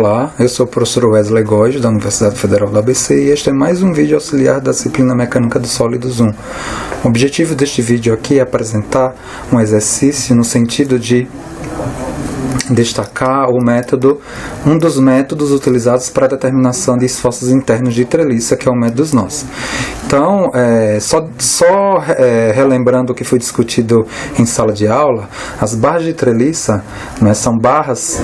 Olá, eu sou o professor Wesley Góes, da Universidade Federal do ABC, e este é mais um vídeo auxiliar da disciplina Mecânica dos Sólidos 1. O objetivo deste vídeo aqui é apresentar um exercício no sentido de destacar um dos métodos utilizados para a determinação de esforços internos de treliça, que é o método Snoss. Então, relembrando o que foi discutido em sala de aula, as barras de treliça, né, são barras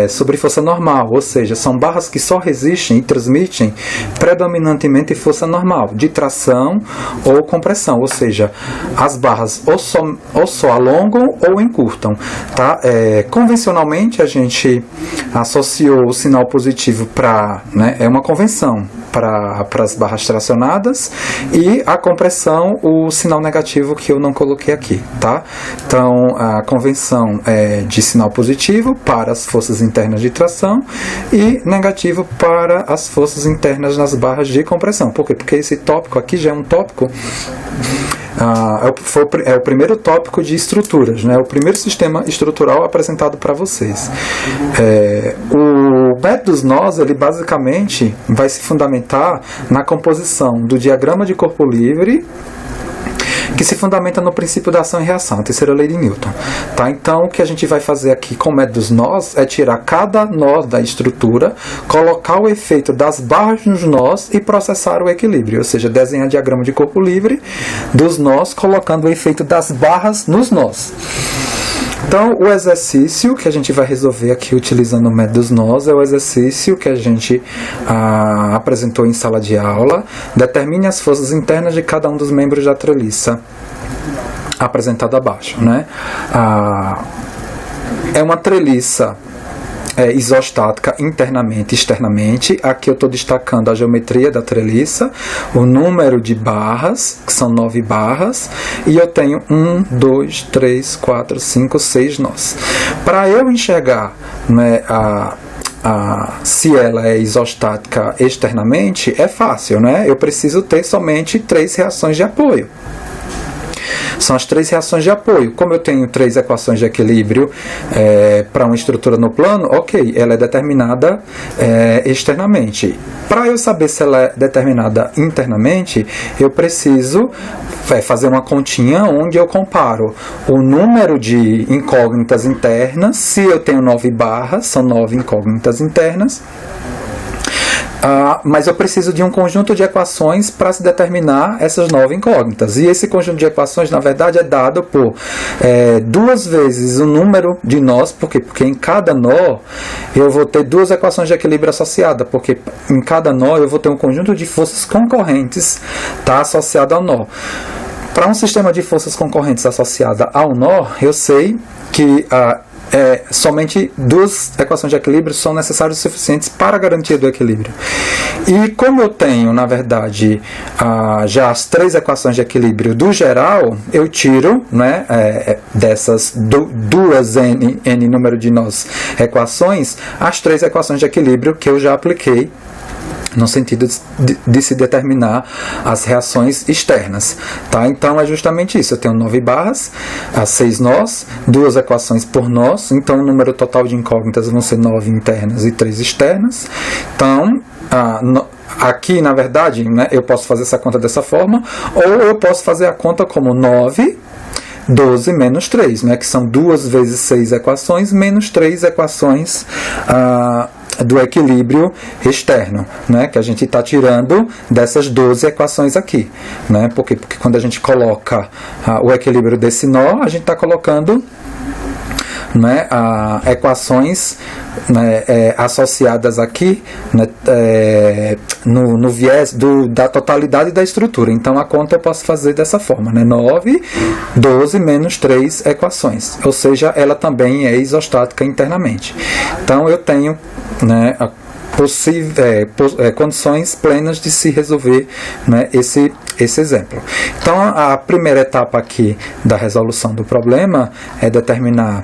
sobre força normal, ou seja, são barras que só resistem e transmitem predominantemente força normal, de tração ou compressão, ou seja, as barras ou só alongam ou encurtam. Tá? Convencionalmente, a gente associou o sinal positivo para, é uma convenção, para as barras tracionadas, e a compressão, o sinal negativo que eu não coloquei aqui, tá? Então, a convenção é de sinal positivo para as forças internas de tração e negativo para as forças internas nas barras de compressão. Por quê? Porque esse tópico aqui já é um tópico, é o primeiro tópico de estruturas, né? O primeiro sistema estrutural apresentado para vocês. O método Snoss, ele basicamente vai se fundamentar na composição do diagrama de corpo livre, que se fundamenta no princípio da ação e reação, a terceira lei de Newton. Tá? Então, o que a gente vai fazer aqui com o método Snoss é tirar cada nó da estrutura, colocar o efeito das barras nos nós e processar o equilíbrio, ou seja, desenhar diagrama de corpo livre dos nós, colocando o efeito das barras nos nós. Então, o exercício que a gente vai resolver aqui utilizando o método Snoss é o exercício que a gente apresentou em sala de aula. Determine as forças internas de cada um dos membros da treliça, apresentado abaixo. Né? É uma treliça isostática internamente e externamente. Aqui eu estou destacando a geometria da treliça, o número de barras, que são 9 barras, e eu tenho 1, 2, 3, 4, 5, 6 nós. Para eu enxergar, né, se ela é isostática externamente, é fácil, né? Eu preciso ter somente 3 reações de apoio. São as 3 reações de apoio. Como eu tenho 3 equações de equilíbrio para uma estrutura no plano, ok, ela é determinada externamente. Para eu saber se ela é determinada internamente, eu preciso fazer uma continha onde eu comparo o número de incógnitas internas. Se eu tenho 9 barras, são 9 incógnitas internas. Mas eu preciso de um conjunto de equações para se determinar essas 9 incógnitas. E esse conjunto de equações, na verdade, é dado por 2 vezes o número de nós. Por quê? Porque em cada nó eu vou ter 2 equações de equilíbrio associadas. Porque em cada nó eu vou ter um conjunto de forças concorrentes, tá, associado ao nó. Para um sistema de forças concorrentes associada ao nó, eu sei que somente 2 equações de equilíbrio são necessárias o suficientes para a garantia do equilíbrio. E como eu tenho, na verdade, já as 3 equações de equilíbrio do geral, eu tiro, né, dessas duas n número de nós equações, as 3 equações de equilíbrio que eu já apliquei no sentido de se determinar as reações externas. Tá? Então, é justamente isso. Eu tenho 9 barras, 6 nós, 2 equações por nós. Então, o número total de incógnitas vão ser 9 internas e 3 externas. Então, aqui, na verdade, né, eu posso fazer essa conta dessa forma, ou eu posso fazer a conta como 9, 12 menos 3, né, que são 2 vezes 6 equações, menos 3 equações do equilíbrio externo, né, que a gente está tirando dessas 12 equações aqui. Né? Por quê? Porque quando a gente coloca o equilíbrio desse nó, a gente está colocando, né, equações, né, associadas aqui, né, no viés da totalidade da estrutura. Então a conta eu posso fazer dessa forma, né? 9, 12 menos 3 equações, ou seja, ela também é isostática internamente. Então eu tenho, né, condições plenas de se resolver, né, esse exemplo. Então a primeira etapa aqui da resolução do problema é determinar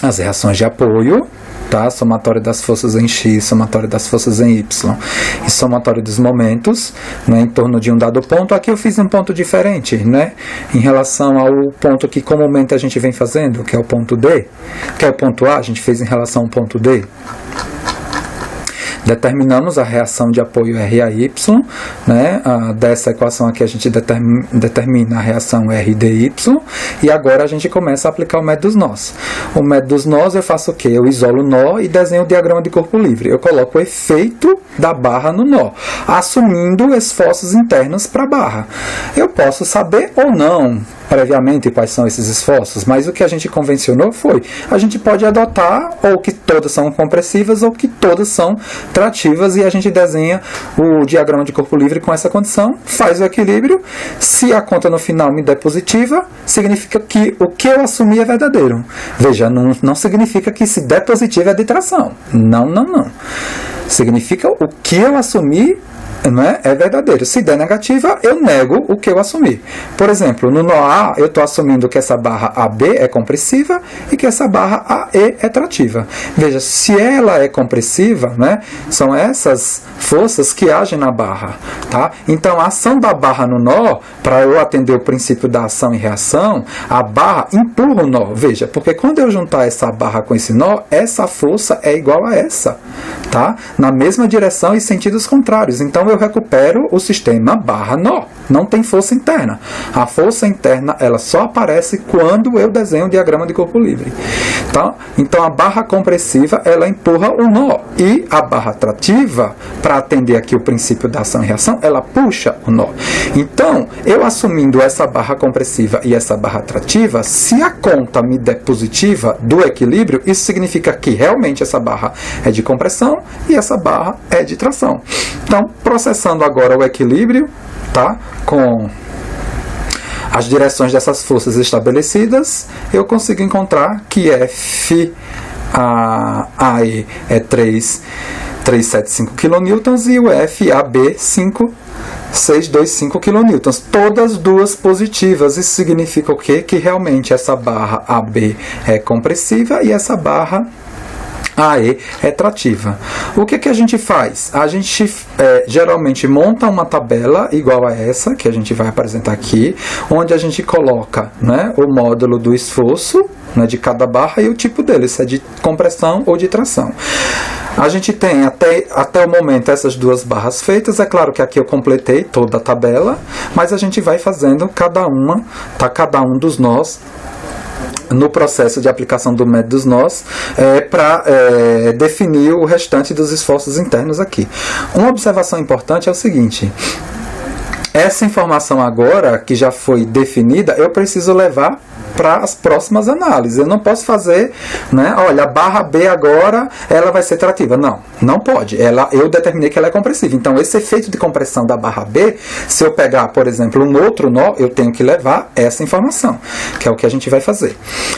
as reações de apoio, tá? Somatório das forças em X, somatório das forças em Y e somatório dos momentos, né, em torno de um dado ponto. Aqui eu fiz um ponto diferente, né, em relação ao ponto que comumente a gente vem fazendo, que é o ponto D, que é o ponto A, a gente fez em relação ao ponto D. Determinamos a reação de apoio R a Y, né? Dessa equação aqui a gente determina a reação R de Y, e agora a gente começa a aplicar o método dos nós. O método dos nós eu faço o quê? Eu isolo o nó e desenho o diagrama de corpo livre. Eu coloco o efeito da barra no nó, assumindo esforços internos para a barra. Eu posso saber ou não previamente quais são esses esforços, mas o que a gente convencionou foi, a gente pode adotar ou que todas são compressivas ou que todas são trativas, e a gente desenha o diagrama de corpo livre com essa condição, faz o equilíbrio. Se a conta no final me der positiva, significa que o que eu assumi é verdadeiro. Veja, não significa que se der positivo é de tração. Não. Significa o que eu assumi, não é verdadeiro. Se der negativa, eu nego o que eu assumi. Por exemplo, no nó A, eu estou assumindo que essa barra AB é compressiva e que essa barra AE é trativa. Veja, se ela é compressiva, né, são essas forças que agem na barra. Tá? Então, a ação da barra no nó, para eu atender o princípio da ação e reação, a barra empurra o nó. Veja, porque quando eu juntar essa barra com esse nó, essa força é igual a essa. Tá? Na mesma direção e sentidos contrários. Então, eu recupero o sistema barra-nó. Não tem força interna. A força interna, ela só aparece quando eu desenho o diagrama de corpo livre. Tá? Então, a barra compressiva, ela empurra o nó. E a barra trativa, para atender aqui o princípio da ação e reação, ela puxa o nó. Então, eu assumindo essa barra compressiva e essa barra trativa, se a conta me der positiva do equilíbrio, isso significa que realmente essa barra é de compressão e essa barra é de tração. Então, processando agora o equilíbrio, tá? Com as direções dessas forças estabelecidas, eu consigo encontrar que FAE é 375 kN e o FAB 625 kN. Todas duas positivas. Isso significa o quê? Que realmente essa barra AB é compressiva e essa barra AE é trativa. O que a gente faz? A gente geralmente monta uma tabela igual a essa, que a gente vai apresentar aqui, onde a gente coloca, né, o módulo do esforço, né, de cada barra e o tipo dele, se é de compressão ou de tração. A gente tem até o momento essas duas barras feitas. É claro que aqui eu completei toda a tabela, mas a gente vai fazendo cada um dos nós no processo de aplicação do método dos nós, para definir o restante dos esforços internos aqui. Uma observação importante é o seguinte: essa informação agora, que já foi definida, eu preciso levar para as próximas análises. Eu não posso fazer, né, olha, a barra B agora, ela vai ser trativa. Não pode. Eu determinei que ela é compressiva. Então, esse efeito de compressão da barra B, se eu pegar, por exemplo, um outro nó, eu tenho que levar essa informação, que é o que a gente vai fazer.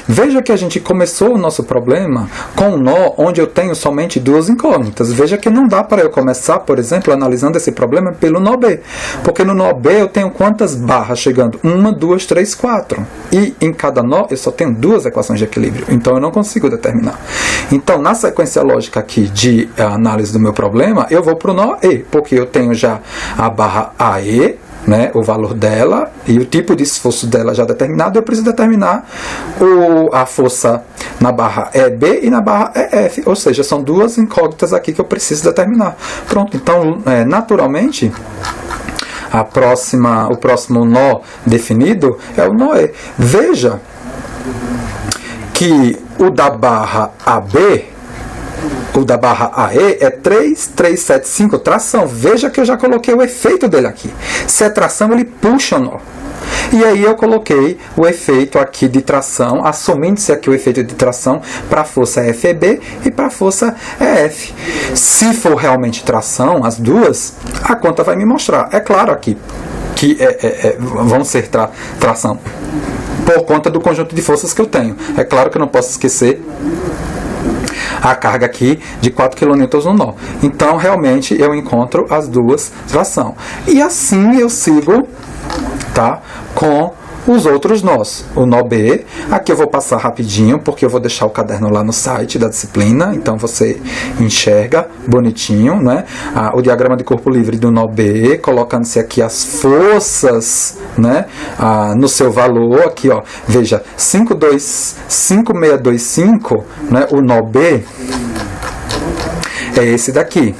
Veja que a gente começou o nosso problema com um nó onde eu tenho somente duas incógnitas. Veja que não dá para eu começar, por exemplo, analisando esse problema pelo nó B. Porque no nó B eu tenho quantas barras chegando? 1, 2, 3, 4. E em cada nó eu só tenho duas equações de equilíbrio, então eu não consigo determinar. Então, na sequência lógica aqui de análise do meu problema, eu vou para o nó E, porque eu tenho já a barra AE, né, o valor dela e o tipo de esforço dela já determinado. Eu preciso determinar a força na barra EB e na barra EF, ou seja, são duas incógnitas aqui que eu preciso determinar. Pronto, então, naturalmente, o próximo nó definido é o nó E. Veja que o da barra AB, o da barra AE é 3,375, tração. Veja que eu já coloquei o efeito dele aqui. Se é tração, ele puxa o nó. E aí eu coloquei o efeito aqui de tração, assumindo-se aqui o efeito de tração para a força FEB e para a força EF. Se for realmente tração, as duas, a conta vai me mostrar. É claro aqui que vão ser tração por conta do conjunto de forças que eu tenho. É claro que eu não posso esquecer a carga aqui de 4 kN no nó. Então, realmente, eu encontro as duas tração. E assim eu sigo, tá, com os outros nós. O nó B, aqui eu vou passar rapidinho, porque eu vou deixar o caderno lá no site da disciplina, então você enxerga bonitinho, né, o diagrama de corpo livre do nó B, colocando-se aqui as forças, né, no seu valor, aqui, ó, veja, 5625, né, o nó B, é esse daqui.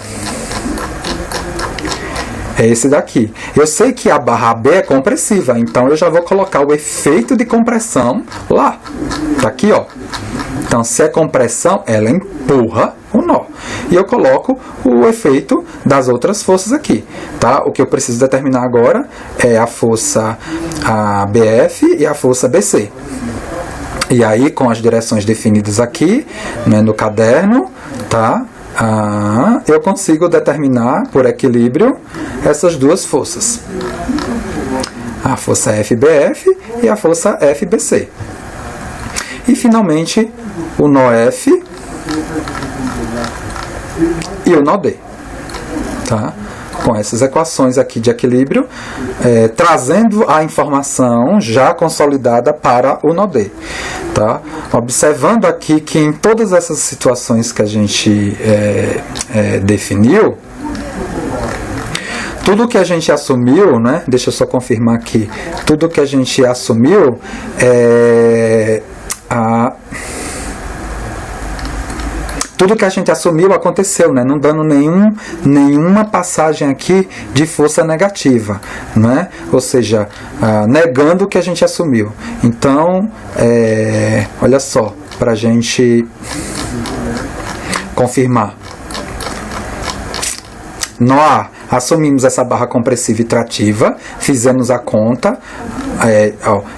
É esse daqui. Eu sei que a barra AB é compressiva, então eu já vou colocar o efeito de compressão lá. Tá aqui, ó. Então, se é compressão, ela empurra o nó. E eu coloco o efeito das outras forças aqui, tá? O que eu preciso determinar agora é a força BF e a força BC. E aí, com as direções definidas aqui, né, no caderno, tá? Eu consigo determinar, por equilíbrio, essas duas forças. A força FBF e a força FBC. E, finalmente, o nó F e o nó D. Tá? Com essas equações aqui de equilíbrio, trazendo a informação já consolidada para o nó D. Tá? Observando aqui que em todas essas situações que a gente definiu, tudo que a gente assumiu, né? Deixa eu só confirmar aqui, tudo que a gente assumiu tudo que a gente assumiu aconteceu, né? Não dando nenhuma passagem aqui de força negativa, né? Ou seja, negando o que a gente assumiu. Então, olha só, para a gente confirmar. Nó A, assumimos essa barra compressiva e trativa, fizemos a conta,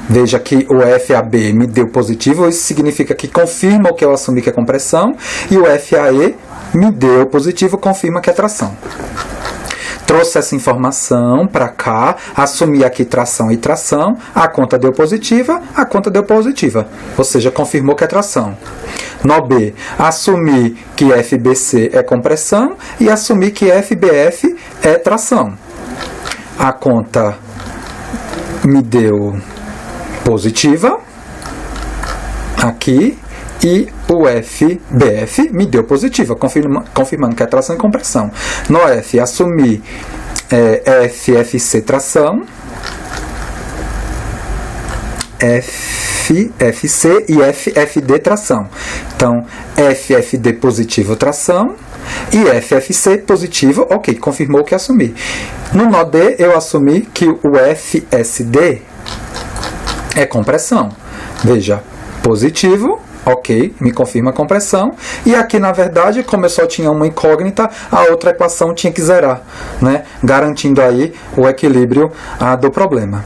veja que o FAB me deu positivo, isso significa que confirma o que eu assumi que é compressão, e o FAE me deu positivo, confirma que é tração. Trouxe essa informação para cá, assumi aqui tração e tração, a conta deu positiva, a conta deu positiva, ou seja, confirmou que é tração. Nó B, assumi que FBC é compressão e assumi que FBF é tração. A conta me deu positiva aqui e o FBF me deu positiva, confirmando que é tração e compressão. Nó F, assumi FFC tração, FFC e FFD tração. Então, FFD positivo tração e FFC positivo, ok, confirmou o que assumi. No nó D, eu assumi que o FSD é compressão. Veja, positivo, ok, me confirma a compressão. E aqui, na verdade, como eu só tinha uma incógnita, a outra equação tinha que zerar, né? Garantindo aí o equilíbrio do problema.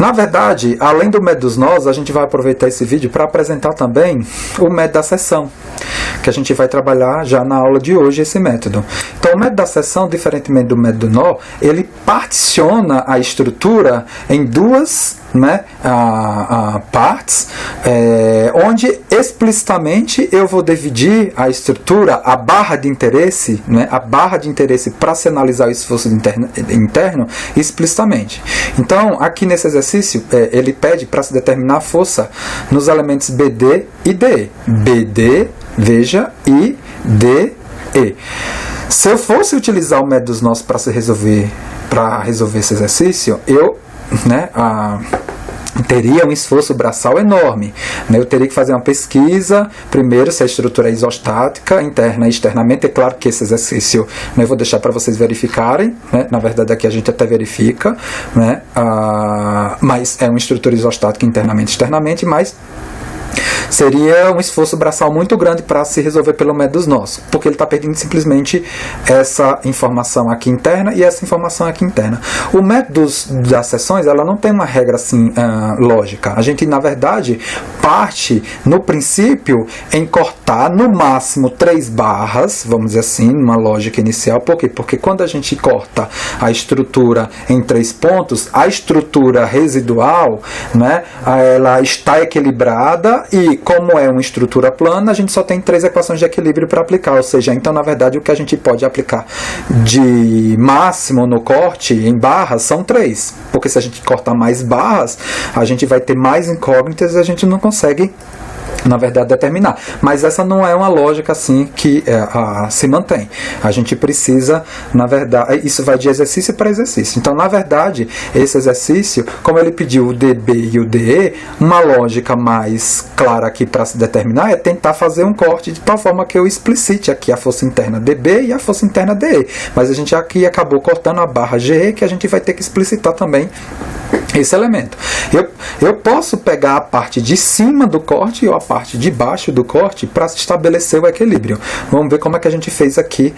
Na verdade, além do método dos nós, a gente vai aproveitar esse vídeo para apresentar também o método da seção, que a gente vai trabalhar já na aula de hoje esse método. Então, o método da seção, diferentemente do método do nó, ele particiona a estrutura em duas, né, partes, onde explicitamente eu vou dividir a estrutura, a barra de interesse, né, a barra de interesse para se analisar o esforço interno explicitamente. Então, aqui nesse exercício, ele pede para se determinar a força nos elementos BD e DE. BD, veja, e DE. Se eu fosse utilizar o método dos nós para resolver esse exercício, eu, né, teria um esforço braçal enorme, né? Eu teria que fazer uma pesquisa primeiro se a estrutura é isostática, interna e externamente. É claro que esse exercício, né, eu vou deixar para vocês verificarem, né? Na verdade aqui a gente até verifica, né? Mas é uma estrutura isostática internamente e externamente, mas seria um esforço braçal muito grande para se resolver pelo método dos nós, porque ele está pedindo simplesmente essa informação aqui interna e essa informação aqui interna. O método das seções, ela não tem uma regra assim lógica. A gente, na verdade, parte no princípio em cortar no máximo 3 barras, vamos dizer assim, numa lógica inicial. Por quê? Porque quando a gente corta a estrutura em 3 pontos, a estrutura residual, né, ela está equilibrada, e como é uma estrutura plana, a gente só tem 3 equações de equilíbrio para aplicar, ou seja, então na verdade o que a gente pode aplicar de máximo no corte em barras são 3, porque se a gente cortar mais barras, a gente vai ter mais incógnitas e a gente não consegue na verdade, determinar. Mas essa não é uma lógica assim que se mantém. A gente precisa, na verdade, isso vai de exercício para exercício. Então, na verdade, esse exercício, como ele pediu o DB e o DE, uma lógica mais clara aqui para se determinar é tentar fazer um corte de tal forma que eu explicite aqui a força interna DB e a força interna DE. Mas a gente aqui acabou cortando a barra GE, que a gente vai ter que explicitar também esse elemento. Eu posso pegar a parte de cima do corte ou a parte de baixo do corte para estabelecer o equilíbrio. Vamos ver como é que a gente fez aqui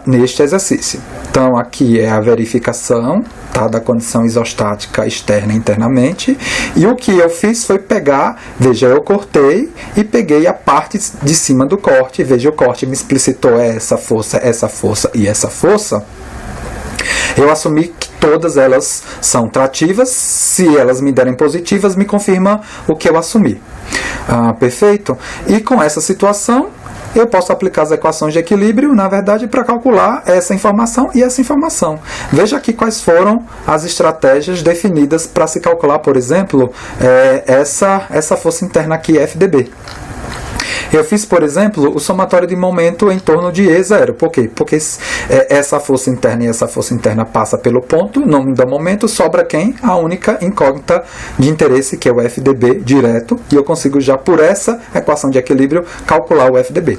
neste exercício. Então aqui é a verificação, tá, da condição isostática externa e internamente, e o que eu fiz foi pegar, veja, eu cortei e peguei a parte de cima do corte, veja, o corte me explicitou essa força e essa força. Eu assumi que todas elas são trativas. Se elas me derem positivas, me confirma o que eu assumi. Perfeito? E com essa situação, eu posso aplicar as equações de equilíbrio, na verdade, para calcular essa informação e essa informação. Veja aqui quais foram as estratégias definidas para se calcular, por exemplo, essa força interna aqui, FDB. Eu fiz, por exemplo, o somatório de momento em torno de E0. Por quê? Porque essa força interna e essa força interna passa pelo ponto, não me dá momento, sobra quem? A única incógnita de interesse, que é o FDB direto, e eu consigo já, por essa equação de equilíbrio, calcular o FDB.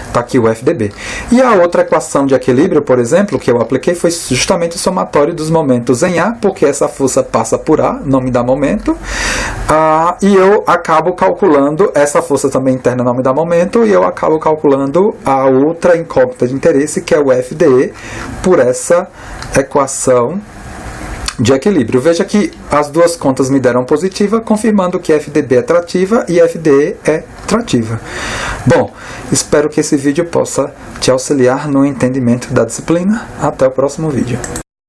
Está aqui o FDB. E a outra equação de equilíbrio, por exemplo, que eu apliquei, foi justamente o somatório dos momentos em A, porque essa força passa por A, não me dá momento, e eu acabo calculando, essa força também interna não me dá momento, e eu acabo calculando a outra incógnita de interesse, que é o FDE, por essa equação de equilíbrio. Veja que as duas contas me deram positiva, confirmando que FDB é trativa e FDE é trativa. Bom, espero que esse vídeo possa te auxiliar no entendimento da disciplina. Até o próximo vídeo.